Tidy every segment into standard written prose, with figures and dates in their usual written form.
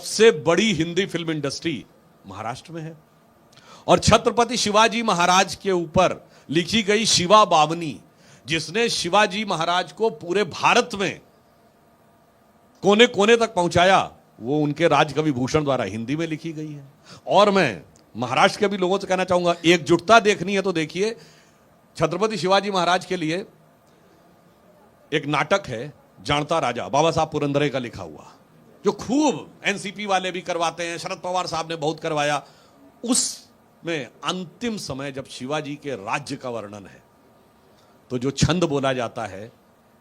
सबसे बड़ी Hindi film industry Maharashtra में है। और छत्रपति शिवाजी महाराज के ऊपर लिखी गई शिवा बावनी, जिसने शिवाजी महाराज को पूरे भारत में कोने कोने तक पहुंचाया, वो उनके राजकवि भूषण द्वारा हिंदी में लिखी गई है। और मैं महाराष्ट्र के भी लोगों से कहना चाहूंगा, एकजुटता देखनी है तो देखिए, छत्रपति शिवाजी महाराज के लिए एक नाटक है जानता राजा, बाबा साहब पुरंदरे का लिखा हुआ, जो खूब एनसीपी वाले भी करवाते हैं, शरद पवार साहब ने बहुत करवाया। उसमें अंतिम समय जब शिवाजी के राज्य का वर्णन है तो जो छंद बोला जाता है,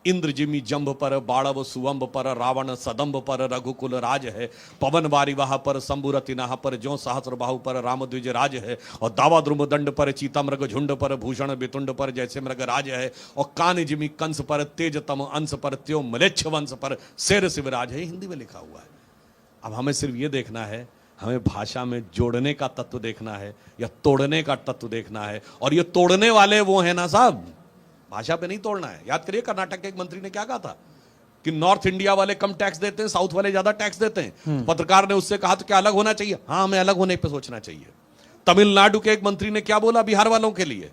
इंद्र जिमि जंभ पर बाड़व सुवंभ पर रावण सदंभ पर रघुकुल राज है, पवन वारिवाह पर शंभुरति नाह पर ज्यों सहस्र बाहु पर राम द्विज राज है, और दावा द्रुम दंड पर चीता मृग झुंड पर भूषण बितुंड पर जैसे मृग राज है, और कान जिमि कंस पर तेज तम अंश पर त्यों मलेच्छ वंश पर शेर शिवराज है। हिंदी में लिखा हुआ है। अब हमें सिर्फ ये देखना है, हमें भाषा में जोड़ने का तत्व देखना है या तोड़ने का तत्व देखना है। और ये तोड़ने वाले वो है ना साहब, भाषा पे नहीं तोड़ना है। याद करिए कर्नाटक के एक मंत्री ने क्या कहा था कि नॉर्थ इंडिया वाले कम टैक्स देते हैं, साउथ वाले ज्यादा टैक्स देते हैं। पत्रकार ने उससे कहा तो क्या अलग होना चाहिए? हाँ, हमें अलग होने पे सोचना चाहिए। तमिलनाडु के एक मंत्री ने क्या बोला बिहार वालों के लिए,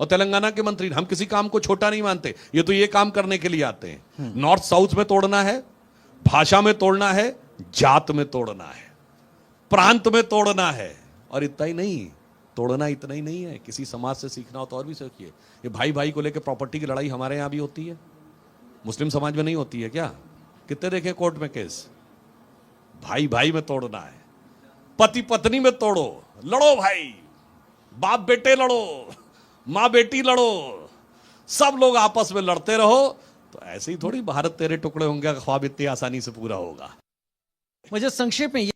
और तेलंगाना के मंत्री, हम किसी काम को छोटा नहीं मानते, ये तो ये काम करने के लिए आते हैं। नॉर्थ साउथ में तोड़ना है, भाषा में तोड़ना है, जात में तोड़ना है, प्रांत में तोड़ना है। और इतना ही नहीं, तोड़ना इतना ही नहीं है, किसी समाज से सीखना हो तो और भी सीखिए। ये भाई भाई को लेकर प्रॉपर्टी की लड़ाई हमारे यहां भी होती है, मुस्लिम समाज में नहीं होती है क्या? कितने देखे कोर्ट में केस? भाई भाई में तोड़ना है, पति पत्नी में तोड़ो, लड़ो भाई, बाप बेटे लड़ो, माँ बेटी लड़ो, सब लोग आपस में लड़ते रहो। तो ऐसे ही थोड़ी भारत तेरे टुकड़े होंगे ख्वाब इतनी आसानी से पूरा होगा। मुझे संक्षेप में